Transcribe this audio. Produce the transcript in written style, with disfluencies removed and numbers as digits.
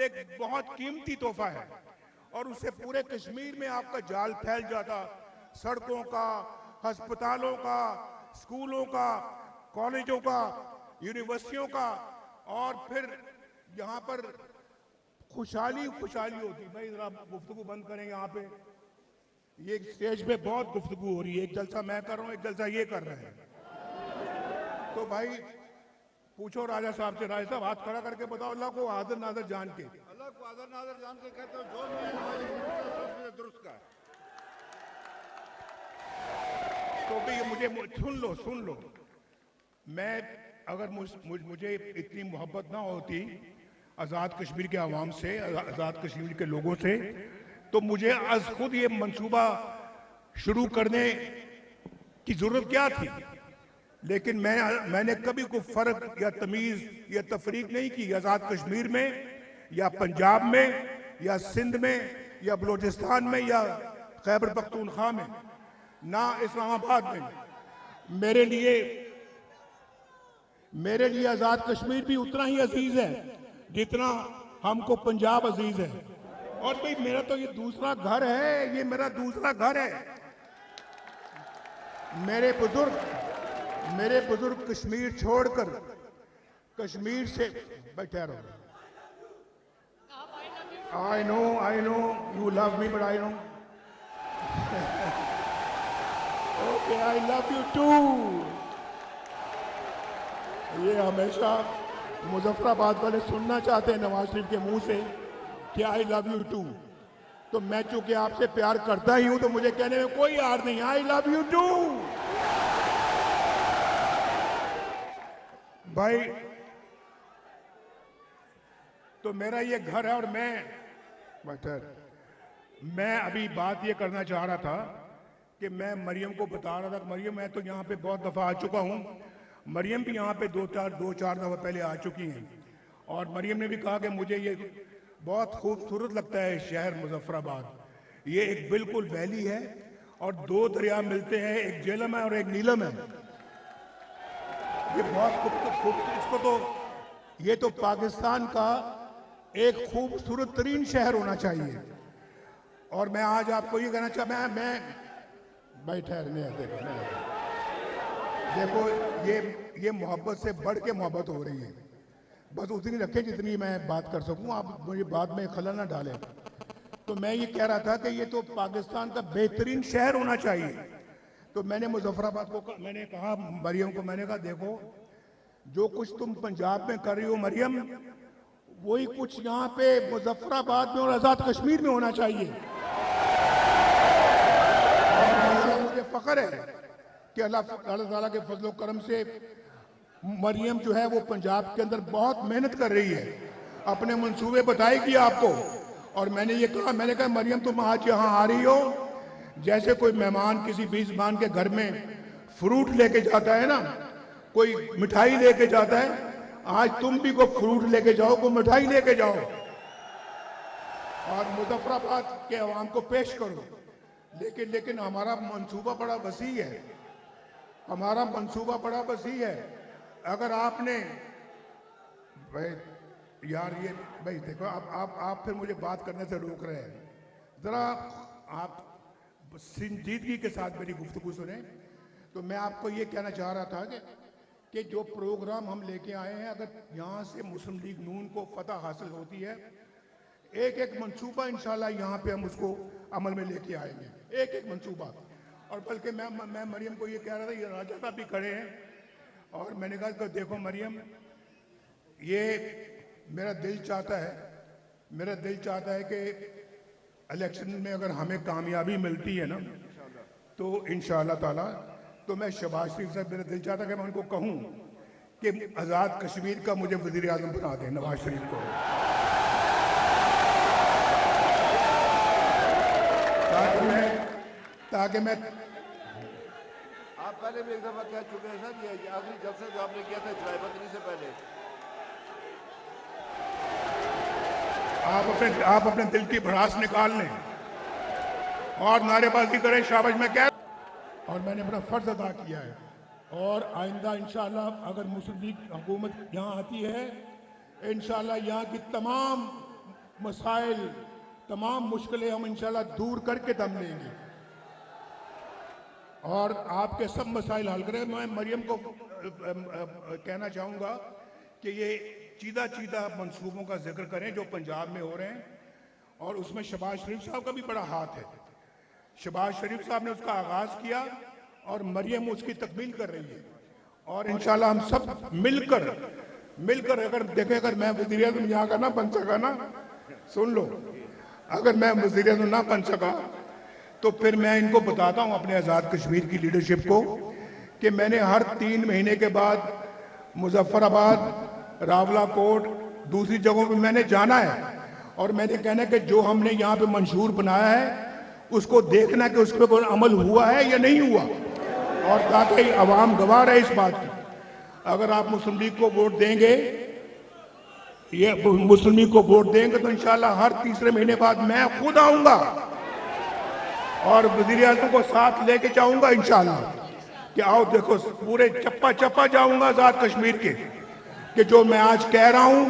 एक बहुत कीमती तोहफा है और उससे पूरे कश्मीर में आपका जाल फैल जाता, सड़कों का, अस्पतालों का, स्कूलों का, कॉलेजों का, यूनिवर्सिटियों का, और फिर यहाँ पर खुशहाली होती। भाई जरा गुफ्तगू बंद करें यहाँ पे, ये स्टेज पे बहुत गुफ्तगू हो रही है, एक जलसा मैं कर रहा हूँ, एक जलसा ये कर रहे हैं। तो भाई पूछो राजा साहब से, राजा साहब हाथ खड़ा करके बताओ, अल्लाह को हाजिर नाज़र जान के, अल्लाह को हाजिर नाज़र जान के कहते हो जो मैं दुरुस्त का। तो भी मुझे सुन लो, मैं अगर मुझे इतनी मोहब्बत ना होती आज़ाद कश्मीर के आवाम से, आज़ाद कश्मीर के लोगों से, तो मुझे आज खुद ये मंसूबा शुरू करने की जरूरत क्या थी। लेकिन मैंने कभी कोई फर्क या तमीज या तफरीक नहीं की, आज़ाद कश्मीर में या पंजाब में या सिंध में या बलूचिस्तान में या खैबर पख्तूनख्वा में, ना इस्लामाबाद में। मेरे लिए आज़ाद कश्मीर भी उतना ही अजीज है जितना हमको पंजाब अजीज है। और भाई मेरा तो ये दूसरा घर है, ये मेरा दूसरा घर है। मेरे बुजुर्ग कश्मीर छोड़कर, कश्मीर से बैठे रहो। I know you love me, but I know okay, I love you too. ये हमेशा मुजफ्फराबाद वाले सुनना चाहते हैं नवाज शरीफ के मुंह से कि आई लव यू टू। तो मैं चूंकि आपसे प्यार करता ही हूं तो मुझे कहने में कोई हार नहीं, आई लव यू टू। भाई तो मेरा ये घर है और मैं अभी बात ये करना चाह रहा था कि मैं मरियम को बता रहा था, मरियम मैं तो यहाँ पे बहुत दफा आ चुका हूँ, मरियम भी यहाँ पे दो चार दफा पहले आ चुकी हैं। और मरियम ने भी कहा कि मुझे ये बहुत खूबसूरत लगता है शहर मुजफ्फराबाद। ये एक बिल्कुल वैली है और दो दरिया मिलते हैं, एक झेलम है और एक नीलम है। ये बहुत इसको तो ये तो पाकिस्तान का एक खूबसूरत तरीन शहर होना चाहिए। और मैं आज आपको ये कहना चाहता, मैं भाई ठहरने देखो ये मोहब्बत से बढ़ के मोहब्बत हो रही है, बस उतनी रखें जितनी मैं बात कर सकूं, आप मुझे बाद में खलल ना डालें। तो मैं ये कह रहा था कि ये तो पाकिस्तान का बेहतरीन शहर होना चाहिए। तो मैंने मुजफ्फराबाद को मैंने कहा, मरियम को मैंने कहा देखो जो कुछ तुम पंजाब में कर रही हो मरियम, वही कुछ यहाँ पे मुजफ्फराबाद में और आज़ाद कश्मीर में होना चाहिए। और मुझे फख्र है कि अल्लाह ताला के फजल करम से मरियम जो है वो पंजाब के अंदर बहुत मेहनत कर रही है, अपने मंसूबे बताएगी आपको। और मैंने कहा मरियम तुम आज यहाँ आ रही हो, जैसे कोई मेहमान किसी मेजबान के घर में फ्रूट लेके जाता है ना, कोई मिठाई लेके जाता है, आज तुम भी को फ्रूट लेके जाओ, को मिठाई लेके जाओ और मुजफ्फराबाद के अवाम को पेश करो। लेकिन हमारा मंसूबा बड़ा वसी है, हमारा मंसूबा बड़ा वसी है। अगर आपने भाई यार ये भाई देखो आप फिर मुझे बात करने से रोक रहे हैं, जरा आप संजीदगी के साथ मेरी गुफ्तगू सुने। तो मैं आपको ये कहना चाह रहा था कि जो प्रोग्राम हम लेके आए हैं, अगर यहाँ से मुस्लिम लीग नून को फतह हासिल होती है, एक एक मंसूबा इंशाल्लाह यहाँ पे हम उसको अमल में लेके आएंगे, एक एक मंसूबा। और बल्कि मैं मरियम को ये कह रहा था, ये राजा साहब भी खड़े हैं, और मैंने कहा कि देखो मरियम, ये मेरा दिल चाहता है कि इलेक्शन में अगर हमें कामयाबी मिलती है ना, तो इंशाअल्लाह ताला तो मैं शहबाज शरीफ साहब, मेरा दिल चाहता है कि मैं उनको कहूँ कि आज़ाद कश्मीर का मुझे वज़ीर आज़म बना दें, नवाज शरीफ को, ताकि मैं आप पहले भी एक दफा कह चुके हैं सर, ये आखिरी जलसा जो आपने किया था चुनावी से पहले। आप अपने दिल की भड़ास निकाल लें और नारेबाजी करें, शाबाश। मैं कह और मैंने अपना फर्ज अदा किया है, और आइंदा इंशाअल्लाह अगर मुस्लिम लीग हुकूमत यहाँ आती है, इंशाअल्लाह यहाँ की तमाम मसाइल, तमाम मुश्किलें हम इंशाल्लाह दूर करके दम लेंगे और आपके सब मसाइल हल करें। मैं मरियम को कहना चाहूँगा कि ये चीदा चीदा मंसूबों का जिक्र करें जो पंजाब में हो रहे हैं, और उसमें शहबाज शरीफ साहब का भी बड़ा हाथ है। शहबाज शरीफ साहब ने उसका आगाज़ किया और मरियम उसकी तकमील कर रही है, और इंशाल्लाह हम सब मिलकर अगर देखें, अगर मैं वज़ीर-ए-आज़म यहाँ का ना बन सका ना, सुन लो, अगर मैं वज़ीर-ए-आज़म ना बन सका तो फिर मैं इनको बताता हूँ अपने आज़ाद कश्मीर की लीडरशिप को कि मैंने हर 3 महीने के बाद मुजफ्फराबाद, रावलाकोट, दूसरी जगहों पे मैंने जाना है और मैंने कहना कि जो हमने यहाँ पे मंशूर बनाया है उसको देखना कि उस पर कोई अमल हुआ है या नहीं हुआ, और ताकि अवाम गवाह रहे इस बात की। अगर आप मुस्लिम लीग को वोट देंगे, ये मुस्लिम लीग को वोट देंगे तो इंशाल्लाह हर तीसरे महीने बाद मैं खुद आऊंगा और वज़ीर-ए-आज़म को साथ लेके जाऊंगा इंशाल्लाह कि आओ देखो, पूरे चप्पा चप्पा जाऊंगा आज़ाद कश्मीर के कि जो मैं आज कह रहा हूं